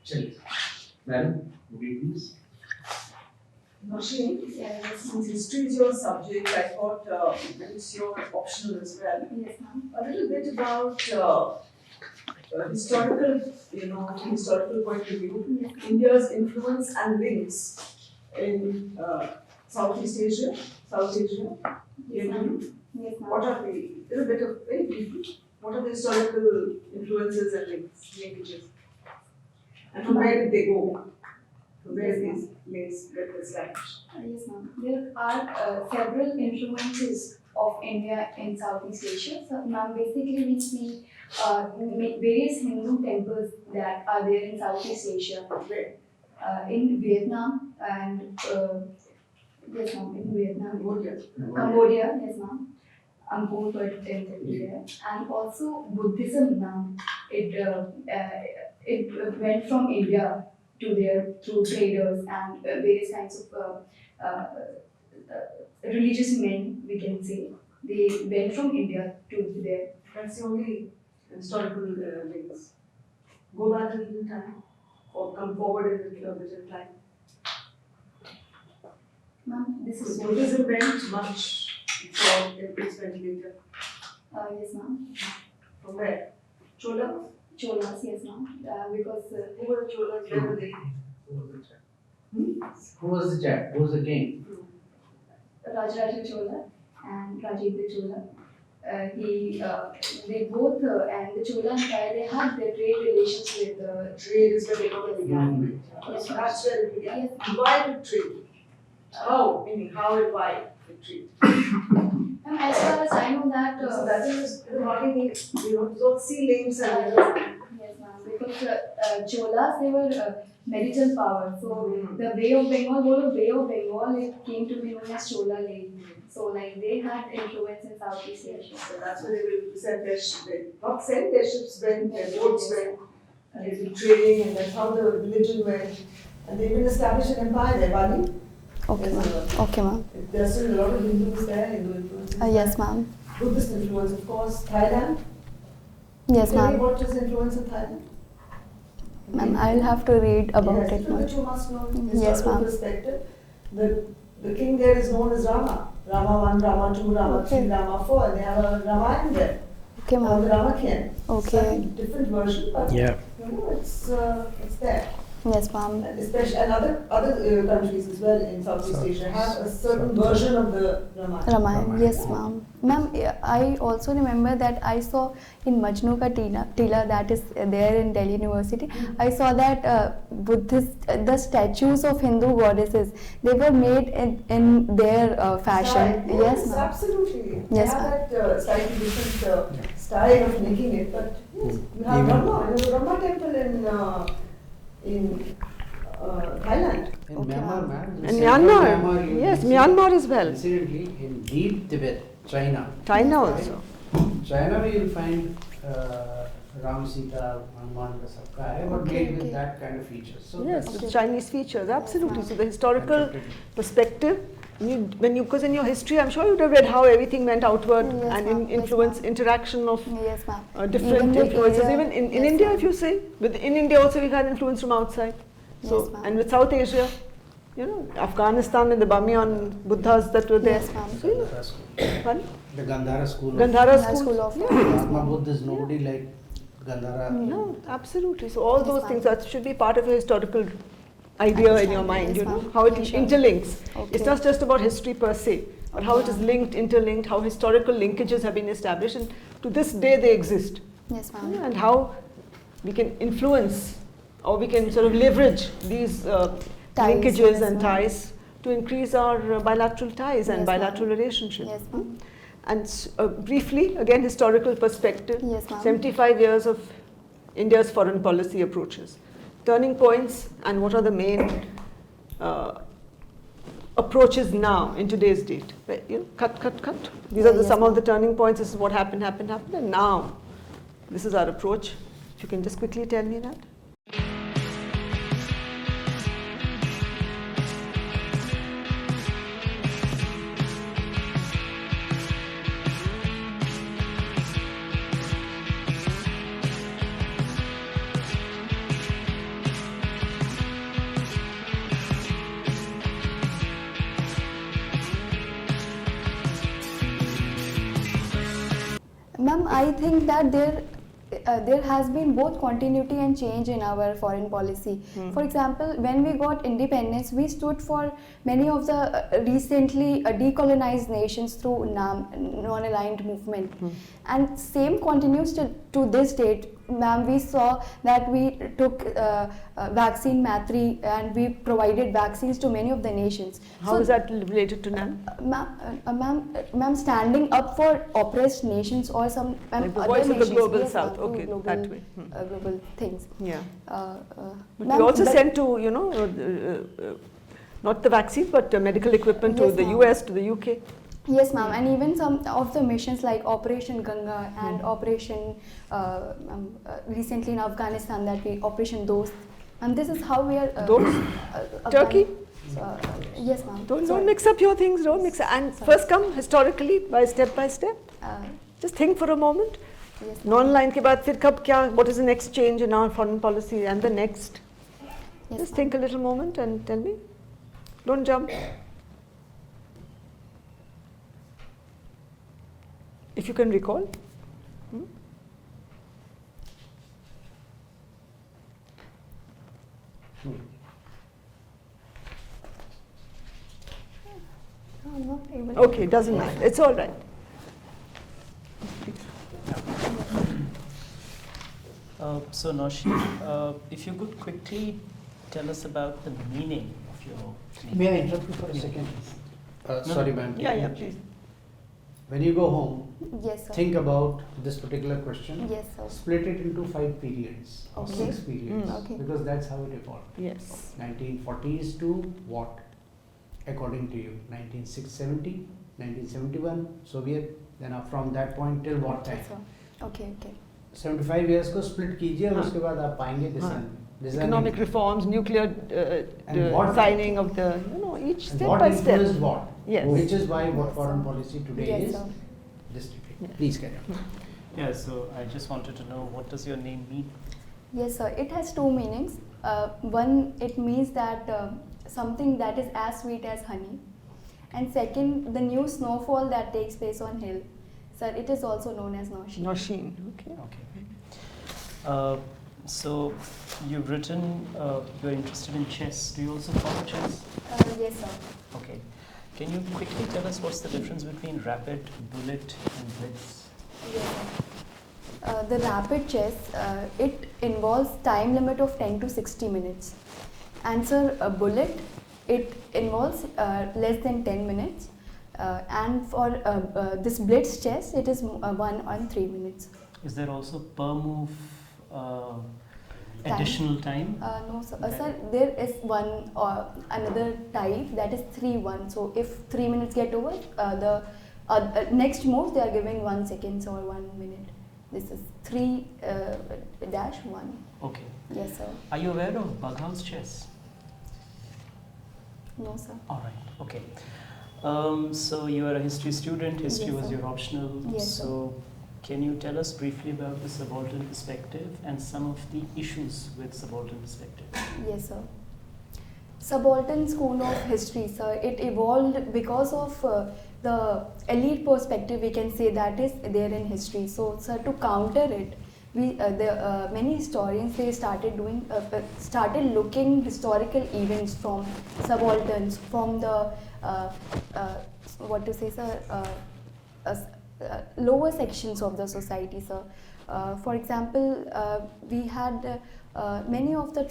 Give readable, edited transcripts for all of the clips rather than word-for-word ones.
Chaliye. Madam, would you please? Nausheen, since history is your subject, I thought it's your optional as well. Yes, ma'am. A little bit about historical, from historical point of view, Yes. India's influence and links in Southeast Asia, South Asia. Yes, ma'am. Yes, ma'am. What are the, little bit of, very briefly, what are the historical influences and linkages? And from where did they go? From where did these links get established? Yes, ma'am. There are several influences of India in Southeast Asia. So, ma'am, basically we see various Hindu temples that are there in Southeast Asia. In Vietnam and yes, ma'am, in Vietnam. Cambodia, yes, ma'am. Angkor Wat temple there, and also Buddhism, ma'am. It went from India to there through traders and various kinds of religious men, we can say. They went from India to there. That's the only historical links. Go back a little in time or come forward a little bit in time. Ma'am, this is Buddhism went much before it went later. yes, ma'am. From where? Cholas? Cholas, yes, ma'am. Because Who were the Cholas? Where were they? Who was the chap? Who was the king? Rajaraja Chola and Rajendra Chola. They both and the Chola Empire, they had their trade relations with Trade is where they got the began. Yes, That's where it began. Yes. And why did trade? How? Meaning how and why did trade? And as far as I know that So that is not in don't see links and yes, ma'am. Because Cholas, they were marital power. So the Bay of Bengal, it came to be known as Chola Lake. So like they had influence in Southeast Asia. So that's where they will send their ships. Not send their ships went, their boats went, and they did trading, and that's how the religion went. And they even established an empire there, Bali. Okay, ma'am. Okay, ma'am. There's still a lot of Hindus there, Hindu influences. Yes, ma'am. Buddhist influence, of course. Thailand. Yes, Tell me ma'am. what is the influence of Thailand? Ma'am, I'll have to read about Yes, it, but ma'am. you must know in Yes, historical ma'am. perspective. The king there is known as Rama. Rama 1, Rama 2, Rama 3, Okay. Rama 4. And they have a Ramayana there. Okay, Called the ma'am. Ramakien. Okay. Slightly different version, but Yeah. it's there. Yes, ma'am. And especially and other countries as well in Southeast Asia have a certain version of the Ramayana. Ramayana. Yes, ma'am. Ma'am, I also remember that I saw in Majnu Ka Tila, that is there in Delhi University, I saw that the statues of Hindu goddesses, they were made in their fashion. Yes, ma'am. Absolutely. Yes, they have that slightly different style of making it, but yes, you have Rama. You have Rama temple in Thailand. In Okay, Myanmar, ma'am. man. In Myanmar, you yes, see- Myanmar as well. Incidentally, in deep Tibet, China. China also. China, we will find Ram, Sita, Hanuman, the Sabka, but Okay, made with okay. that kind of features. So Yes, that's with Chinese features, absolutely. ma'am. So the historical accepted. perspective, because in your history, I'm sure you'd have read how everything went outward Yes, and ma'am. Yes, influence, ma'am. interaction of Yes, ma'am. different Even the influences. area- Even in yes, India, ma'am. if you say, in India also we've had influence from outside. So, Yes, ma'am. and with South Asia, Afghanistan and the Bamiyan Buddhas that were there. Yes, ma'am. So, you know, Gandhara school. pardon? The Gandhara school. Gandhara School school. of Mahatma Buddha is nobody like Gandhara. No, absolutely. So all Yes, those ma'am. things that should be part of your historical idea in your mind, Yes, ma'am. how it Yeah, sure. interlinks. Okay. It's not just about history per se, but how it is linked, interlinked, how historical linkages have been established, and to this day they exist. Yes, ma'am. And how we can influence or we can sort of leverage these linkages yes, and ma'am. ties to increase our bilateral ties and Yes, ma'am. bilateral relationships. Yes, ma'am. And briefly, again, historical perspective, Yes, ma'am. 75 years of India's foreign policy approaches. Turning points and what are the main approaches now in today's date. Right, cut. These are Yes, some of ma'am. the turning points. This is what happened, and now this is our approach. If you can just quickly tell me that. Ma'am, I think that there has been both continuity and change in our foreign policy. For example, when we got independence, we stood for many of the recently decolonized nations through non-aligned movement. And same continues to this date. Ma'am, we saw that we took vaccine Matri and we provided vaccines to many of the nations. How is that related to NAM? Ma'am, standing up for oppressed nations or some Like the other voice of the nations, global yes, south, ma'am, okay, global, that way. global things. Yeah. Ma'am, But we also but- sent to, you know, not the vaccines, but medical equipment to Yes, the ma'am. US, to the UK. Yes, ma'am, and even some of the missions like Operation Ganga and Operation recently in Afghanistan that we Operation Dost, and this is how we are. Dost? Turkey? Yes, ma'am. Don't mix up your things. Don't mix. And first come historically by step. Just think for a moment. Yes, Non-line के बाद फिर कब क्या? What is the next change in our foreign policy and the next? yes, Just think a little moment and tell me. Don't jump. If you can recall. No, I'm not able to. Okay, doesn't matter. It's all right. So Nausheen, if you could quickly tell us about the meaning of your name. May I interrupt you for a second? Sorry, ma'am. Yeah, please. When you go home, Yes, sir. think about this particular question. Yes, sir. Split it into 5 periods or Okay. 6 periods Okay. because that's how it evolved. Yes. 1940s to what? According to you, 1970, 1971, Soviet. Then from that point till what time? Yes, sir. Okay, okay. 75 years को split कीजिए और हाँ. उसके बाद आप पाएंगे Economic reforms, nuclear And what- signing of the, each and step what by step. influenced what? Yes. Which is why what Yes, foreign sir. policy today Yes, is sir. restricted. Yeah. Please carry on. Yeah, so I just wanted to know, what does your name mean? Yes, sir. It has two meanings. One, it means that something that is as sweet as honey. And second, the new snowfall that takes place on hill. Sir, it is also known as Nausheen. Nausheen, okay. Okay. So you've written you're interested in chess. Do you also follow chess? Yes, sir. Okay. Can you quickly tell us what's the difference between rapid, bullet, and blitz? Yes, sir. The rapid chess, it involves time limit of 10 to 60 minutes. And sir, a bullet, it involves less than 10 minutes. And for this blitz chess, it is 1 on 3 minutes. Is there also per move additional time? No, sir. Sir, there is one another type that is 3-1. So if 3 minutes get over, the next move they are giving 1 second or 1 minute. This is 3-1. Okay. Yes, sir. Are you aware of bughouse chess? No, sir. All right. Okay. So you are a history student. History Yes, was sir. your optional. Yes, sir. So can you tell us briefly about the subaltern perspective and some of the issues with subaltern perspective? Yes, sir. Subaltern school of history, sir. It evolved because of the elite perspective, we can say, that is there in history. So, sir, to counter it, many historians, they started looking historical events from subalterns, from the lower sections of the society, sir. For example, we had many of the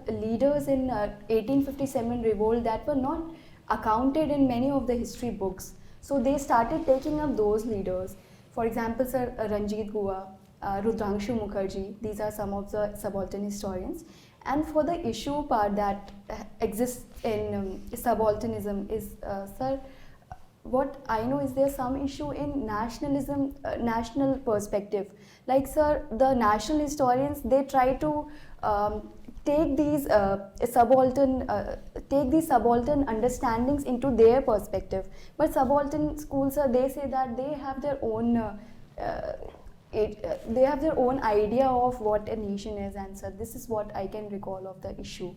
leaders in 1857 revolt that were not accounted in many of the history books. So they started taking up those leaders. For example, sir, Ranjit Gua, Rudrangshu Mukherjee, these are some of the subaltern historians. And for the issue part that exists in subalternism is, sir, what I know is there's some issue in nationalism, national perspective. Like, sir, the national historians, they try to take these subaltern understandings into their perspective. But subaltern schools, they say that they have their own idea of what a nation is, and so this is what I can recall of the issue.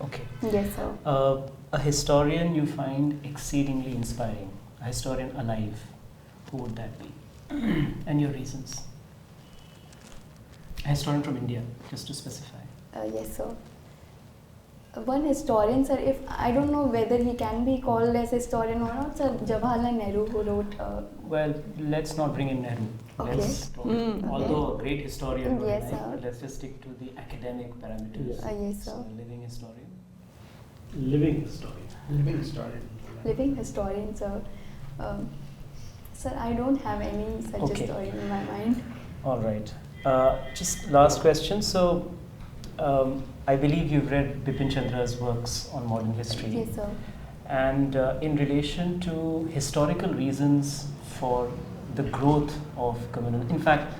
Okay. Yes, sir. A historian you find exceedingly inspiring. A historian alive. Who would that be? And your reasons? A historian from India, just to specify. Yes, sir. One historian, sir, if I don't know whether he can be called as historian or not, sir, Jawaharlal Nehru, who wrote. Well, let's not bring in Nehru. Okay. Let's don't, although a great historian, Yes, right, sir. but let's just stick to the academic parameters. Yes, sir. So, a living historian. Living historian. Living historian. Living historian, sir. Sir, I don't have any such Okay. historian in my mind. All right. Just last question. So, I believe you've read Bipin Chandra's works on modern history. Yes, sir. And in relation to historical reasons for the growth of communalism, in fact,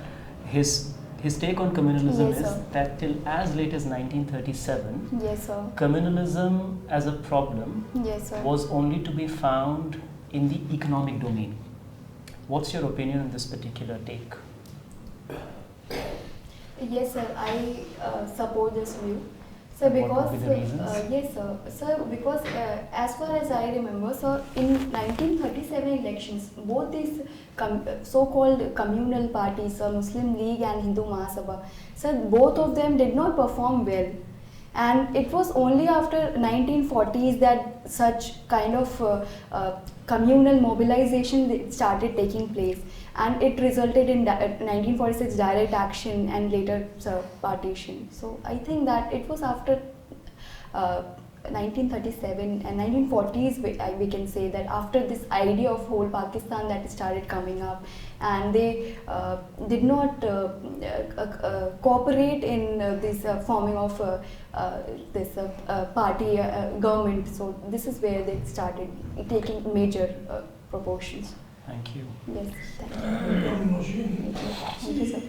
his take on communalism Yes, is sir. that till as late as 1937, Yes, sir. communalism as a problem Yes, sir. was only to be found in the economic domain. What's your opinion on this particular take? Yes, sir. I support this view. So And what because would be the reasons? yes, sir, because as far as I remember, so in 1937 elections, both these so-called communal parties, Muslim League and Hindu Mahasabha, so both of them did not perform well. And it was only after 1940s that such kind of communal mobilization started taking place, and it resulted in 1946 direct action and later partition. So I think that it was after 1937 and 1940s we can say that after this idea of whole Pakistan that started coming up, and they did not cooperate in this forming of this party government. So this is where they started taking major proportions. Thank you. Yes, thank you. Nausheen, Thank you, sir.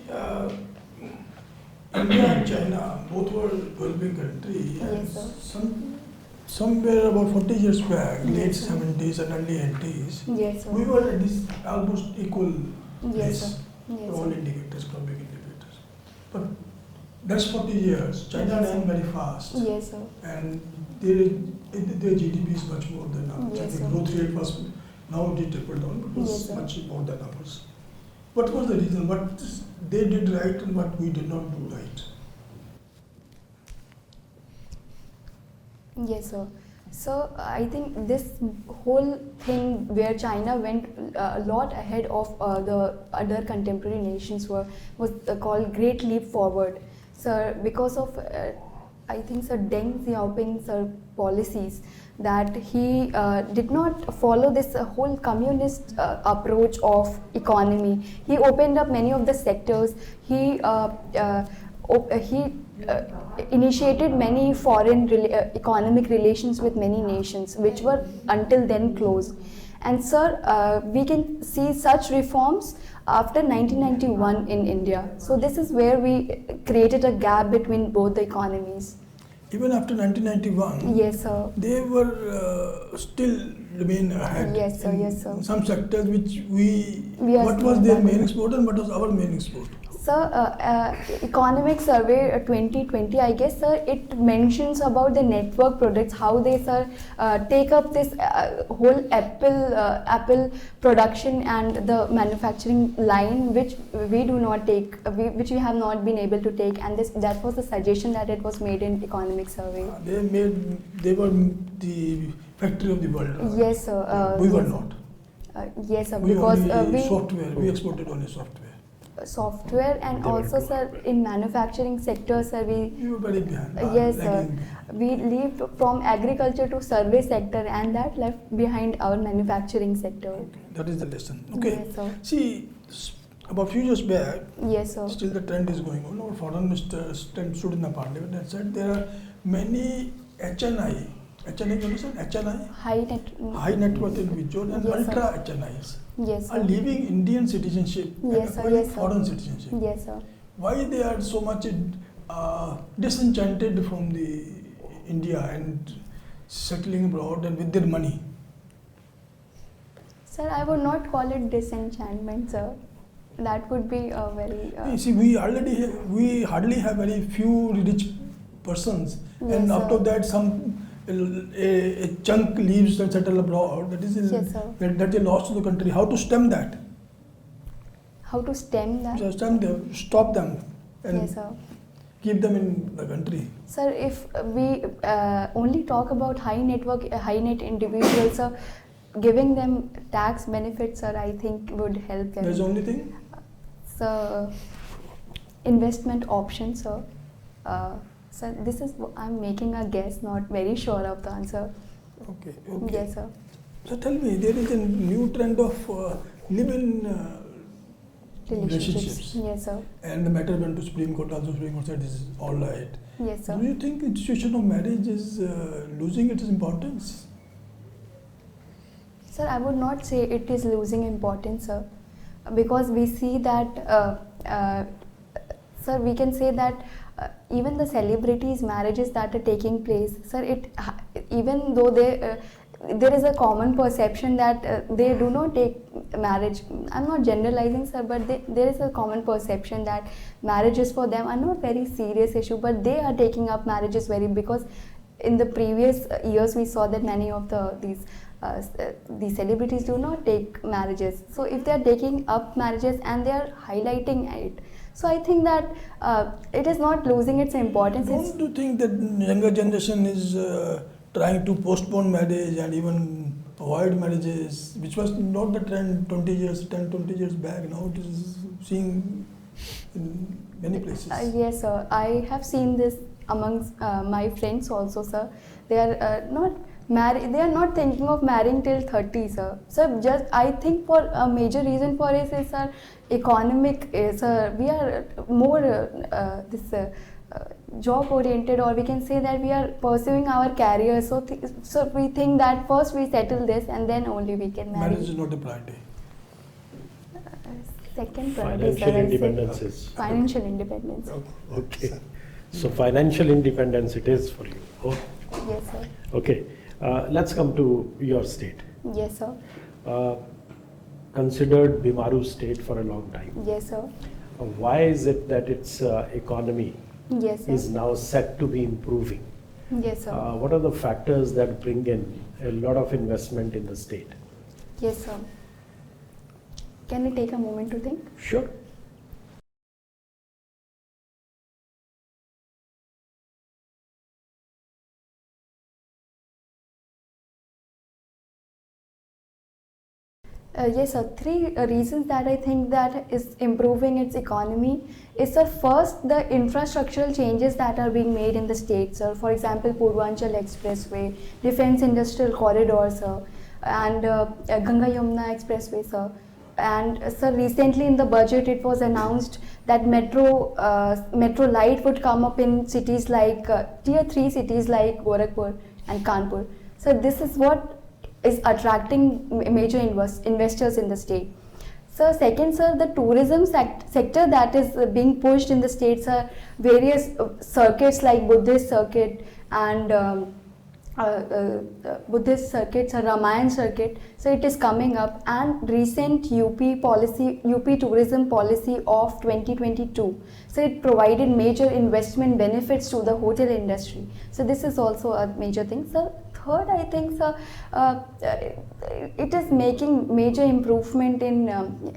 India and China both were developing countries. Yes, sir. Somewhere about 40 years back, late Yes, sir. 70s and early 80s, Yes, sir. we were at this almost equal Yes, place. sir. Yes, All sir. indicators, economic indicators. But that's 40 years. China Yes, sir. ran very fast. Yes, sir. And their GDP is much more than ours. Yes, The sir. growth rate was, now it tripled down, but it was Yes, sir. much more than ours. What was the reason? What they did right and what we did not do right? Yes, sir. So I think this whole thing where China went a lot ahead of the other contemporary nations was called Great Leap Forward. So because of I think Sir Deng Xiaoping's policies, that he did not follow this whole communist approach of economy. He opened up many of the sectors. He initiated many foreign economic relations with many nations, which were until then closed. And sir, we can see such reforms after 1991 in India. So this is where we created a gap between both the economies. Even after 1991, Yes, sir. they were still remain ahead. Yes, sir. in Yes, sir. Some sectors which We are what still was their back. main export and what was our main export? Sir, Economic Survey 2020, I guess, sir, it mentions about the network products, how they, sir, take up this whole Apple production and the manufacturing line, which we do not take, which we have not been able to take, and that was the suggestion that it was made in Economic Survey. They were the factory of the world. Yes, sir. We were yes, not. Yes, sir, We because only software. We exported only software. software and They were also, too. sir, in manufacturing sector, sir, We were very behind. yes, sir. lagging behind. We leaped from agriculture to service sector, and that left behind our manufacturing sector. Okay, that is the lesson. Okay. Yes, sir. See, about few years back, Yes, sir. still the trend is going on. Our foreign minister stood in the parliament and said there are many HNI. HNI, you understand? HNI? High net worth individual and Yes, sir. ultra HNIs Yes, are sir. leaving Indian citizenship Yes, and sir. acquiring Yes, sir. foreign citizenship. Yes, sir. Why they are so much disenchanted from the India and settling abroad and with their money? Sir, I would not call it disenchantment, sir. That would be a very. You see, we hardly have very few rich persons, Yes, and out sir. of that, a chunk leaves and settle abroad. That is Yes, sir. that they lost to the country. How to stem that? How to stem that? Just stop them and Yes, sir. keep them in the country. Sir, if we only talk about high net individuals, sir, giving them tax benefits, sir, I think would help them. That's the only thing. So, investment options, sir. Sir, this is I'm making a guess, not very sure of the answer. Okay. Yes, sir. So tell me, there is a new trend of live-in relationships. Yes, sir. And the matter went to Supreme Court. Also, Supreme Court said this is all right. Yes, sir. Do you think institution of marriage is losing its importance? Sir, I would not say it is losing importance, sir, because we see that, sir, we can say that even the celebrities' marriages that are taking place, sir, even though there is a common perception that they do not take marriage. I'm not generalizing, sir, but there is a common perception that marriages for them are not very serious issue, but they are taking up marriages because in the previous years we saw that many of these celebrities do not take marriages. So if they are taking up marriages and they are highlighting it, so I think that it is not losing its importance. Don't you think that younger generation is trying to postpone marriage and even avoid marriages, which was not the trend 20 years back? Now it is seen in many places. Yes, sir. I have seen this amongst my friends also, sir. They are not married. They are not thinking of marrying till 30, sir. So just I think for a major reason for it is our economic. Sir, we are more job oriented, or we can say that we are pursuing our career. So we think that first we settle this and then only we can marry. Marriage is not a priority. Second priority, Financial independence is. Financial independence. Okay. So financial independence it is for you. Oh, Yes, sir. okay. Let's come to your state. Yes, sir. Considered Bimaru state for a long time. Yes, sir. Why is it that its economy Yes, sir. is now set to be improving? Yes, sir. What are the factors that bring in a lot of investment in the state? Yes, sir. Can we take a moment to think? Sure. Yes, sir. Three reasons that I think that is improving its economy is, sir, first, the infrastructural changes that are being made in the state, sir. For example, Purvanchal Expressway, Defence Industrial Corridor, sir, and Ganga Yamuna Expressway, sir. And sir, recently in the budget it was announced that metro light would come up in cities like tier 3 cities like Gorakhpur and Kanpur. So this is what is attracting major investors in the state. So second, sir, the tourism sector that is being pushed in the states are various circuits like Buddhist circuit and Buddhist circuits, a Ramayan circuit. So it is coming up, and recent UP tourism policy of 2022. So it provided major investment benefits to the hotel industry. So this is also a major thing. So third, I think, sir, it is making major improvement in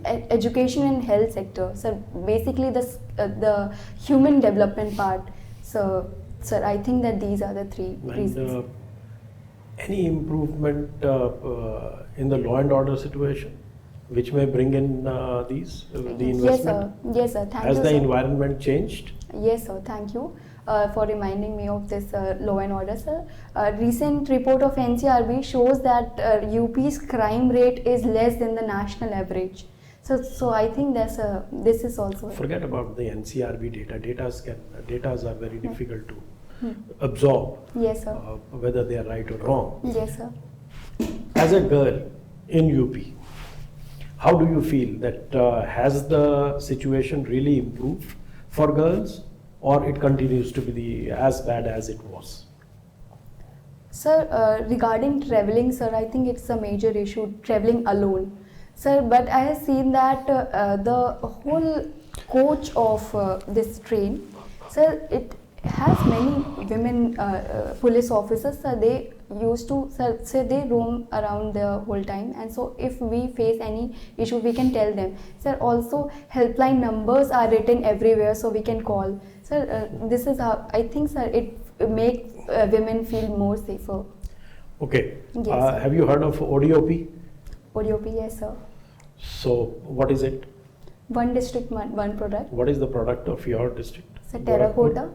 education and health sector. So basically the human development part. So sir, I think that these are the three reasons. Any improvement in the law and order situation, which may bring in the investment? Yes, sir. Yes, sir. Thank you, Has the sir. environment changed? Yes, sir. Thank you for reminding me of this law and order, sir. Recent report of NCRB shows that UP's crime rate is less than the national average. So I think this is also. Forget about the NCRB data. Data are very difficult to absorb. Yes, sir. Whether they are right or wrong. Yes, sir. As a girl in UP, how do you feel that has the situation really improved for girls, or it continues to be as bad as it was? Sir, regarding traveling, sir, I think it's a major issue, traveling alone. Sir, but I have seen that the whole coach of this train, sir, it has many women police officers. Sir, used to, sir, say they roam around the whole time, and so if we face any issue, we can tell them. Sir, also helpline numbers are written everywhere, so we can call. Sir, this is how I think, sir, it makes women feel more safer. Okay. Yes, sir. Have you heard of ODOP? ODOP, yes, sir. So what is it? One district, one product. What is the product of your district? Sir, terracotta.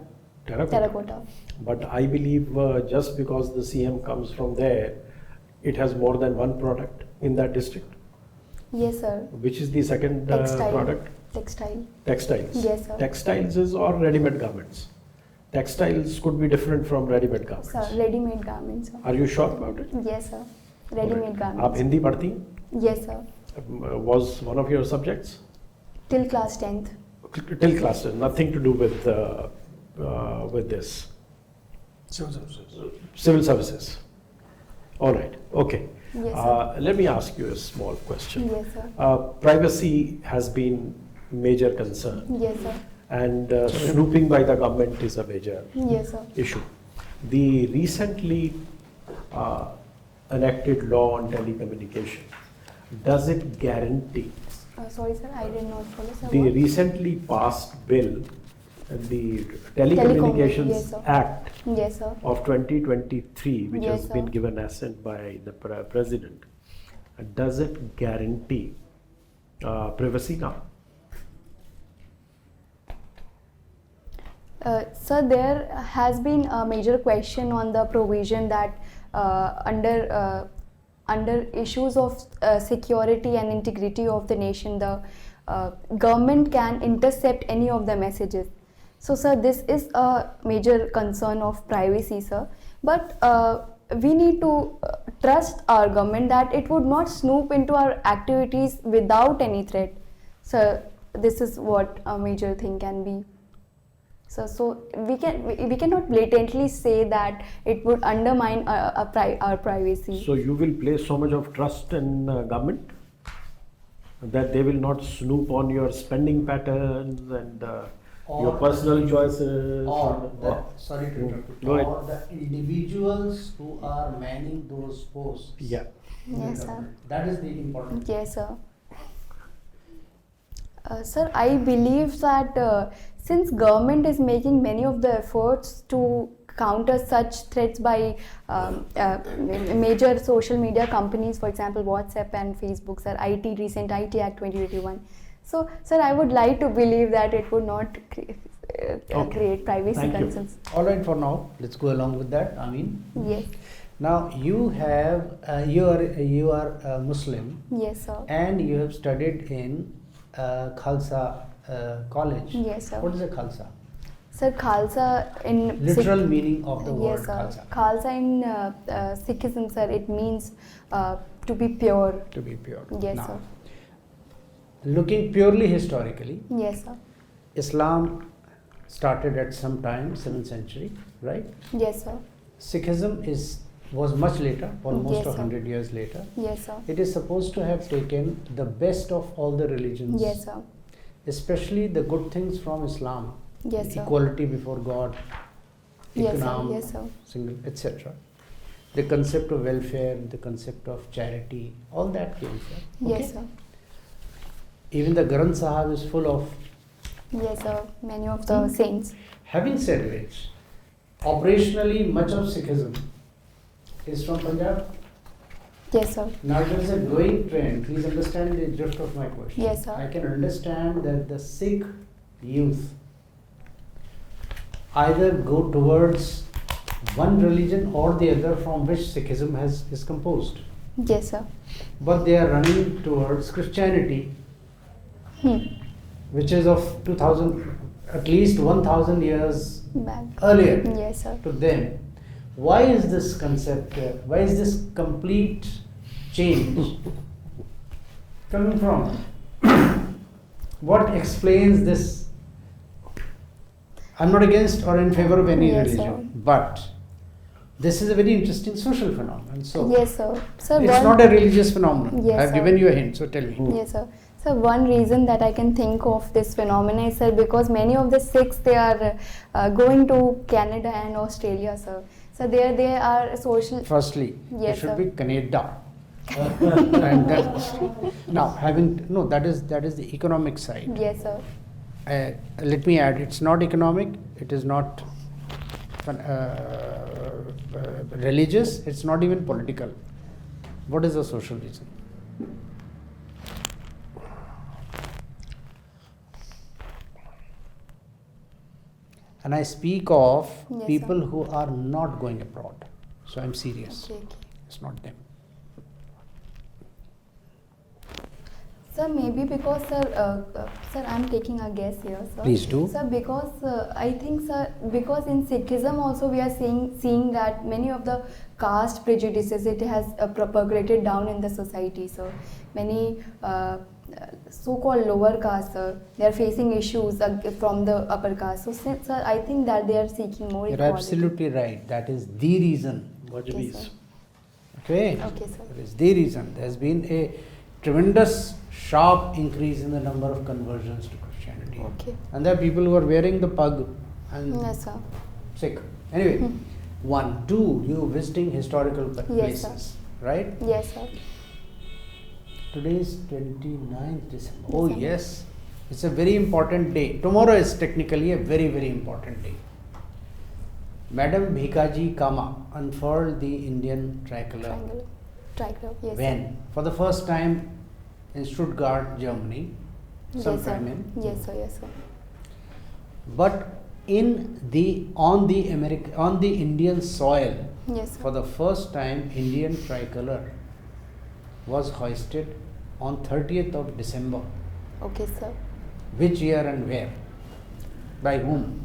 Terracotta. But I believe just because the CM comes from there, it has more than one product in that district. Yes, sir. Which is the second Textile. product? Textile. Textiles. Yes, sir. Textiles is or ready-made garments. Textiles could be different from ready-made garments. Sir, ready-made garments, sir. Are you sure about it? Yes, sir. Ready-made आप garments. Hindi पढ़ती हैं? Yes, sir. Was one of your subjects? Till class 10th. Till class 10, nothing to do with this. Civil services. All right. Okay. Yes, sir. Let me ask you a small question. Yes, sir. Privacy has been major concern, Yes, sir. and snooping by the government is a major Yes, sir. issue. The recently enacted law on telecommunication, does it guarantee? Sorry, sir, I did not follow, sir. The What? recently passed bill, the Telecom, Telecommunications yes, sir. Act Yes, sir. of 2023, which Yes, has been sir. given assent by the President, does it guarantee privacy now? Sir, there has been a major question on the provision that under issues of security and integrity of the nation, the government can intercept any of the messages. So, sir, this is a major concern of privacy, sir. But we need to trust our government that it would not snoop into our activities without any threat. So, this is what a major thing can be. So we cannot blatantly say that it would undermine our privacy. So you will place so much of trust in government that they will not snoop on your spending patterns and your personal choices. Sorry to interrupt you. Go ahead. Or the individuals who are manning those posts. Yeah. Yes, sir. That is the important. Yes, sir. Sir, I believe that since government is making many of the efforts to counter such threats by major social media companies, for example, WhatsApp and Facebook, sir, recent IT Act 2021. So, sir, I would like to believe that it would not create privacy Thank you. concerns. All right, for now, let's go along with that. I mean, Yes. now you have you are a Muslim, Yes, sir. and you have studied in Khalsa college. Yes, sir. What is a Khalsa? Sir, Khalsa in Literal meaning of the word yes, sir. Khalsa. Khalsa in Sikhism, sir, it means to be pure. To be pure. Yes, Now, sir. looking purely historically, Yes, sir. Islam started at some time, 7th century, right? Yes, sir. Sikhism was much later, almost Yes, sir. 100 years later. Yes, sir. It is supposed to have taken the best of all the religions, Yes, sir. especially the good things from Islam, Yes, sir. equality before God, Yes, sir. economic, Yes, sir. single, etc. The concept of welfare, the concept of charity, all that came from. Yes, sir. Even the Granth Sahib is full of. Yes, sir. Many of the saints. Having said which, operationally much of Sikhism is from Punjab. Yes, sir. Now there is a growing trend. Please understand the drift of my question. Yes, sir. I can understand that the Sikh youth either go towards one religion or the other from which Sikhism is composed, Yes, sir. but they are running towards Christianity, which is of 2000, at least 1000 years Back. earlier Yes, sir. to them. Why is this concept? Why is this complete change coming from? What explains this? I'm not against or in favor of any Yes, religion, but this is a very interesting social phenomenon. So Yes, sir. Sir, it's not a religious phenomenon. Yes, I've sir. given you a hint, so tell me. Yes, sir. So one reason that I can think of this phenomenon is, sir, because many of the Sikhs, they are going to Canada and Australia, sir. So there they are social. Firstly, Yes, it should sir. be Canada. And then, now having no, that is the economic side. Yes, sir. Let me add, it's not economic, it is not religious, it's not even political. What is the social reason? And I speak of Yes, people sir. who are not going abroad. So I'm serious. Okay, okay. It's not them. Sir, maybe because sir, I'm taking a guess here, sir. Please do. Sir, because I think, sir, because in Sikhism also we are seeing that many of the caste prejudices it has propagated down in the society, sir. Many so-called lower caste, sir, they are facing issues from the upper caste. So, sir, I think that they are seeking more You're equality. absolutely right. That is the reason. Okay, sir. Okay? Okay, sir. That is the reason. There's been a tremendous sharp increase in the number of conversions to Christianity. Okay. And there are people who are wearing the pug and Yes, sir. sick. Anyway, one, two, you visiting historical places, sir. right? Yes, sir. Today is 29th December. Yes, Oh sir. yes, it's a very important day. Tomorrow is technically a very, very important day. Madam Bhikaji Kama unfurled the Indian tricolor. Tricolor. Yes, When? For the first time in Stuttgart, Germany, sir. sometime Yes, in. sir. Yes, sir. Yes, sir. But on the Indian soil, Yes, sir. for the first time, Indian tricolor was hoisted on 30th of December. Okay, sir. Which year and where? By whom?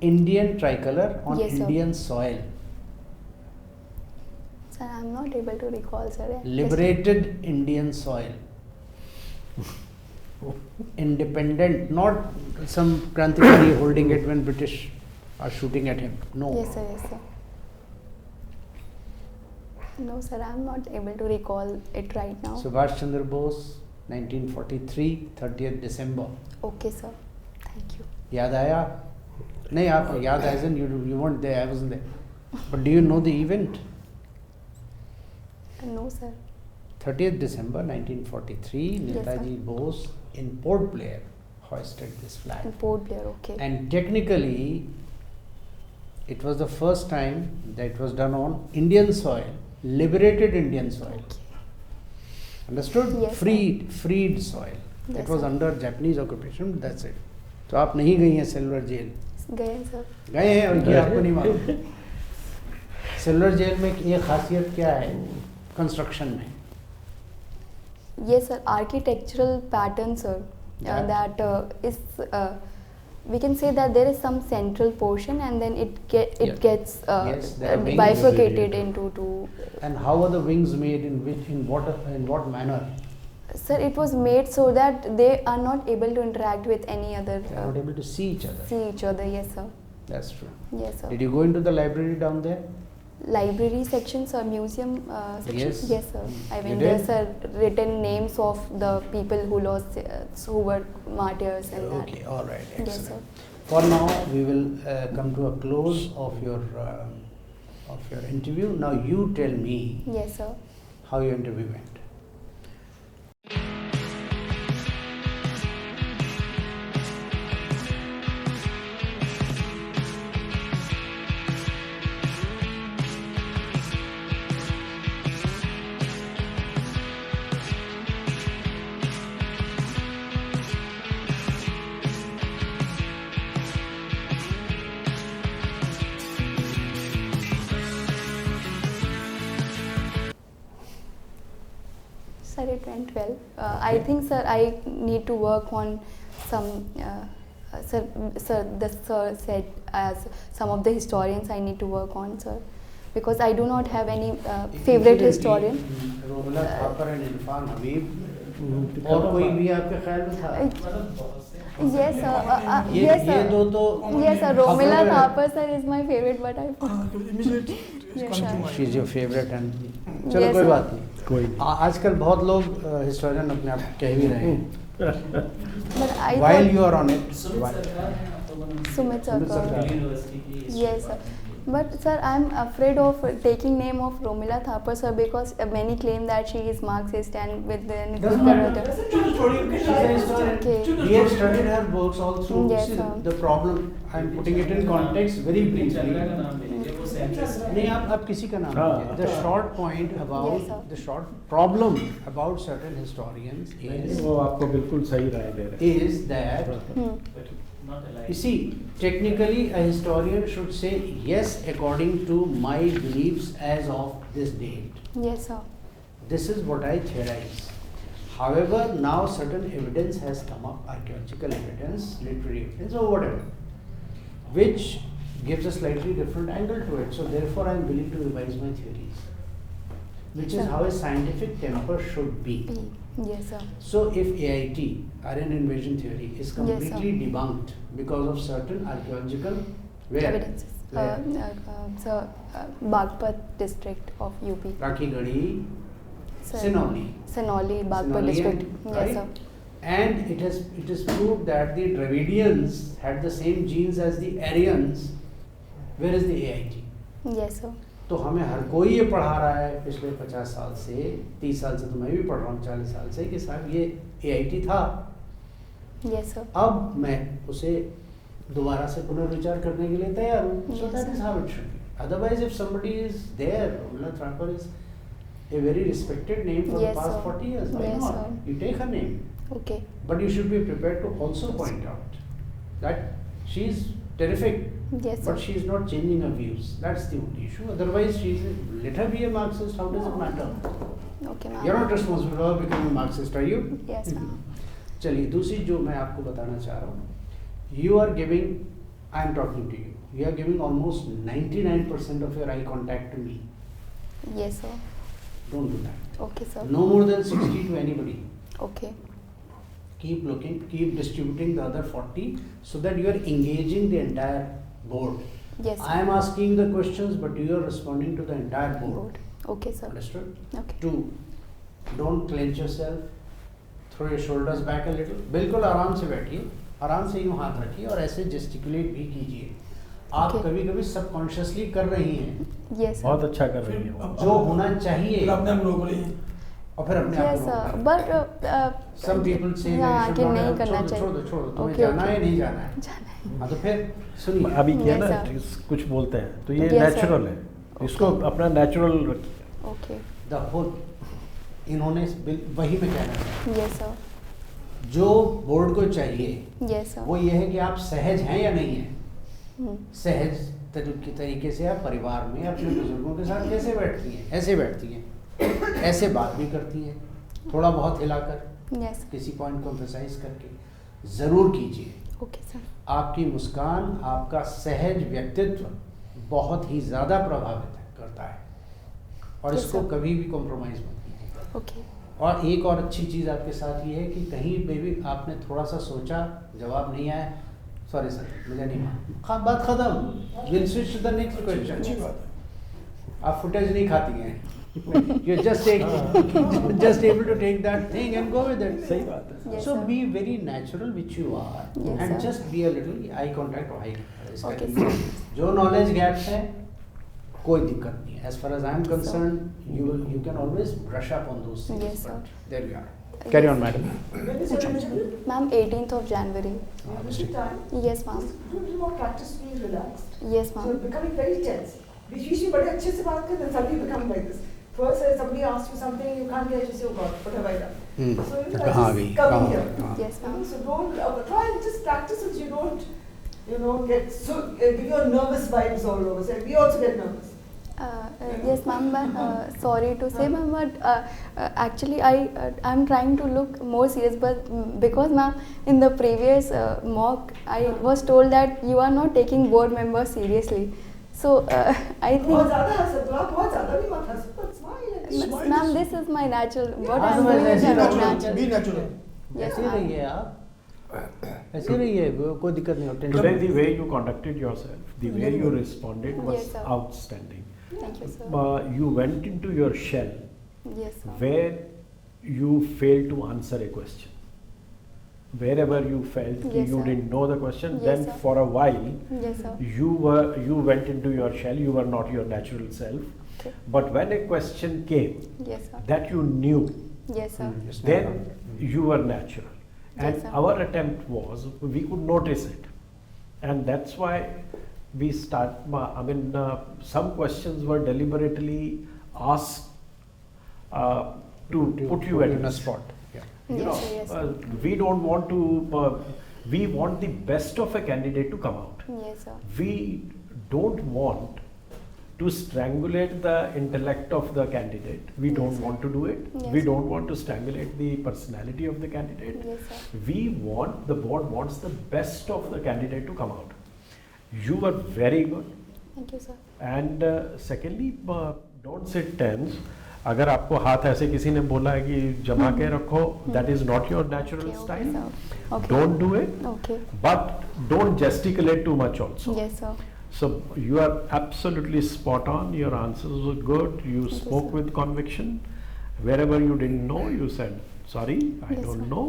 Indian tricolor on Yes, sir. Indian soil. Sir, I'm not able to recall, sir. Yes, Liberated Indian soil. Independent, not some Krantikari holding it when British are shooting at him. No. Yes, sir. Yes, sir. No, sir, I'm not able to recall it right now. Subhash Chandra Bose, 1943, 30th December. Okay, sir. Thank you. याद आया? नहीं आप याद as in you weren't there, I wasn't there. But do you know the event? No, sir. 30th December 1943, Yes, sir. Netaji Bose in Port Blair hoisted this flag. In Port Blair, okay. And technically, it was the first time that it was done on Indian soil, liberated Indian soil. Okay. Understood? Yes, sir. Freed soil. Yes, It was sir. under Japanese occupation, that's it. तो आप नहीं गई हैं silver jail? गए sir. गए हैं और ये आपको नहीं मालूम. सिल्वर जेल में एक खासियत क्या है कंस्ट्रक्शन में? Yes, sir. Architectural pattern, sir. Yeah. That is, we can say that there is some central portion, and then it Yeah. gets Yes, there are wings. bifurcated into two. And how are the wings made? In what manner? Sir, it was made so that they are not able to interact with any other. They are not able to see each other. See each other. Yes, sir. That's true. Yes, sir. Did you go into the library down there? Library section, sir. Museum section. Yes. Yes, sir. I You went did? there, sir. Written names of the people who lost, who were martyrs and that. Okay, all right, Yes, excellent. sir. For now, we will come to a close of your interview. Now you tell me Yes, sir. how your interview went. Sir, it went well. I think, sir, I need to work on some. Sir, the sir said as some of the historians I need to work on, sir, because I do not have any favorite historian. Romila Thapar and Irfan Habib और कोई भी आपके ख्याल में था? Yes, sir. ये Yes, ये sir. दो तो Yes, sir. Romila Thapar, sir, is my favorite, but I. Immediate Yes, coming to sir. mind. She is your favorite and चलो Yes, कोई sir. बात नहीं. कोई नहीं. आजकल बहुत लोग हिस्टोरियन अपने आप कह भी रहे हैं. But I While thought, you are on it, Sumit sir. Sarkar. University. Yes, sir. But sir, I'm afraid of taking name of Romila Thapar sir because many claim that she is Marxist and with the Doesn't matter. She's She's a historian. Okay. We have studied her books all through. Yes, See, sir. the problem, I'm putting it in context very briefly. Chandra का नाम ले लीजिए, वो centrist है। नहीं आप किसी का नाम हाँ, लीजिए. The short point Yes, about sir. the short problem about certain historians is वो आपको बिल्कुल सही राय दे रहे हैं. is that Hmm. But not alive. you see, technically a historian should say yes according to my beliefs as of this date. Yes, sir. This is what I theorize. However, now certain evidence has come up, archaeological evidence, literary evidence, or whatever, which gives a slightly different angle to it. So therefore, I am willing to revise my theories, which is Sure. how a scientific temper should be. Yes, sir. So if AIT, Aryan invasion theory, is Yes, sir. completely debunked because of certain archaeological Evidences. Sir, Bagpat district of UP. Rakhi Gadi, Sir. Sinoli. Sinoli, Bagpat Sinoli district. and- Yes, right? sir. And it is proved that the Dravidians had the same genes as the Aryans. Where is the AIT? Yes, sir. तो हमें हर कोई ये पढ़ा रहा है पिछले 50 साल से, 30 साल से तो मैं भी पढ़ रहा हूँ, 40 साल से, कि साहब ये AIT था. Yes, sir. अब मैं उसे दोबारा से पुनर्विचार करने के लिए तैयार हूँ. So Yes, that is sir. how it should be. Otherwise, if somebody is there, Romila Thapar is a very respected name for Yes, the past sir. 40 years. Why Yes, not? sir. You take her name. Okay. But you should be prepared to also point out that she is terrific, Yes, but sir. she is not changing her views. That's the only issue. Otherwise, let her be a Marxist. How does it matter? Okay, ma'am. You're not responsible for becoming a Marxist, are you? Yes, ma'am. चलिए दूसरी जो मैं आपको बताना चाह रहा हूँ, you are giving, I am talking to you. You are giving almost 99% of your eye contact to me. Yes, sir. Don't do that. Okay, sir. No more than 60 to anybody. Okay. Keep looking, keep distributing the other 40 so that you are engaging the entire board. Yes, sir. I am asking the questions, but you are responding to the entire board. Board. Okay, sir. Understood? Okay. 2, don't clench yourself, throw your shoulders back a little. बिल्कुल आराम से बैठिए, आराम से यूँ हाथ रखिए और ऐसे gesticulate भी कीजिए. आप Okay. कभी कभी सबकॉन्शियसली कर रही हैं Yes, sir. बहुत अच्छा कर रही है वो. जो होना चाहिए फिर अपने आप रोक रही हैं. और फिर अपने आप Yes, को sir. रोकना है. But Some people say हाँ, that you कि should not नहीं have, करना छोड़ दो चाहिए. तुम्हें Okay, जाना है okay. नहीं जाना है. जाना है. हाँ तो फिर सुनिए. अभी क्या Yes, ना sir. कुछ बोलते हैं तो ये Yes, sir. नेचुरल है, इसको Okay. अपना नेचुरल रखिए. Okay. द होल इन्होंने वही मैं कहना चाहता Yes, sir. हूँ. जो बोर्ड को चाहिए Yes, sir. वो ये है कि आप सहज हैं या नहीं हैं. Hmm. सहज तरीके से आप परिवार में अपने बुजुर्गों के साथ कैसे बैठती हैं, ऐसे बैठती हैं, ऐसे बात भी करती हैं, थोड़ा बहुत हिलाकर, Yes. किसी पॉइंट को एम्फसाइज करके ज़रूर कीजिए. Okay, sir. आपकी मुस्कान, आपका सहज व्यक्तित्व बहुत ही ज़्यादा प्रभावित करता है और Yes, इसको sir. कभी भी कॉम्प्रोमाइज़ मत कीजिए. Okay. और एक और अच्छी चीज़ आपके साथ ये है कि कहीं पे भी आपने थोड़ा सा सोचा, जवाब नहीं आया, सॉरी सर मुझे नहीं मालूम, बात खत्म, will switch to the next अच्छी क्वेश्चन. बात है. आप फुटेज नहीं खाती हैं. You just able to take that thing and go with it. सही बात है. Yes, So sir. be very natural which you are Yes, and sir. just be a little eye contact or Okay, eye. जो knowledge gaps है कोई दिक्कत नहीं है. As far as I am Yes, sir. concerned, you can always brush up on those things. Yes, sir. But there you are. Carry on, madam. When is your interview? Ma'am, 18th of January. What's the time? Yes, ma'am. Do a little more practice, be relaxed. Yes, So ma'am. becoming very tense. बीच में बड़े अच्छे से बात कर, then suddenly you become like this. First, somebody asks you something, you can't get, you say, oh God, what have I done? So you know, कहाँ just गई, come कहाँ here. गई, हाँ. Yes, ma'am. So don't try and just practice it. You don't, get so give your nervous vibes all over. So we also get nervous. Yes, ma'am. But sorry to say, ma'am, but actually, I'm trying to look more serious. But because, ma'am, in the previous mock, I was told that you are not taking board members seriously. So I बहुत think, ज़्यादा हंसो, तो आप बहुत ज़्यादा भी मत हंसो, but smile. ma'am, this is my natural. What I'm Otherwise, doing is ऐसे my natural. natural. Be natural. Yes, ऐसे ma'am. रहिए आप. ऐसे रहिए, कोई दिक्कत नहीं हो. Today tension. the way you conducted yourself, the way you responded was Yes, sir. outstanding. Thank you, sir. You went into your shell Yes, sir. where you failed to answer a question. wherever you felt Yes, you sir. didn't know the question, Yes, then sir. for a while Yes, sir. you went into your shell, you were not your natural self. Okay. But when a question came Yes, sir. that you knew, Yes, sir. then you were natural. And Yes, sir. our attempt was, we could notice it. And that's why we start, some questions were deliberately asked to put you at in a risk. spot. Yeah. You know, Yes, sir, yes, sir. we don't want to, we want the best of a candidate to come out. Yes, sir. We don't want to strangulate the intellect of the candidate. We Yes, don't sir. want to do it. Yes, We sir. don't want to strangulate the personality of the candidate. Yes, sir. The board wants the best of the candidate to come out. You were very good. Thank you, sir. And secondly, don't sit tense. अगर आपको हाथ ऐसे किसी ने बोला है कि जमा के रखो, that is not your natural Okay, okay, style. sir. Okay. Don't do it. Okay. But don't gesticulate too much also. Yes, sir. So you are absolutely spot on. Your answers were good. You Thank you, spoke sir. with conviction. Wherever you didn't know, you said, sorry, I Yes, don't sir. know.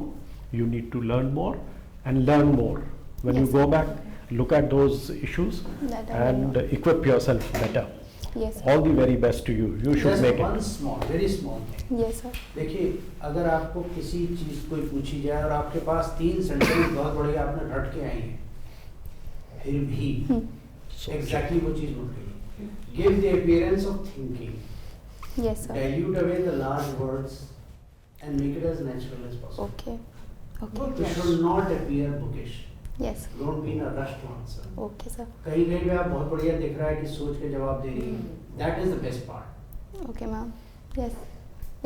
You need to learn more and learn more. When Yes, you go sir. back, look at those issues That I will and know. equip yourself better. Yes, sir. All the very best to you. You should Just make one it. small, very small thing. Yes, sir. देखिए, अगर आपको किसी चीज कोई पूछी जाए और आपके पास 3 सेंटेंस बहुत बढ़िया आपने रट के आई हैं, फिर भी एग्जैक्टली वो चीज भूल गई. Give the appearance of thinking. Yes, sir. Dilute away the large words and make it as natural as possible. Okay. You Okay. should not appear bookish. Yes. Don't be in a rush to answer. Okay, sir. कहीं कहीं पे आप बहुत बढ़िया दिख रहा है कि सोच के जवाब दे रही हैं. That is the best part, Okay, ma'am. Yes.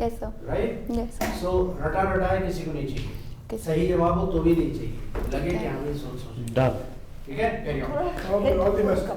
Yes, sir. right? Yes, sir. So रटा रटाया किसी को नहीं चाहिए. Okay, sir. सही जवाब हो तो भी नहीं चाहिए. लगे कि हाँ भाई सोच सोच. Done. ठीक है? Carry on. All the best.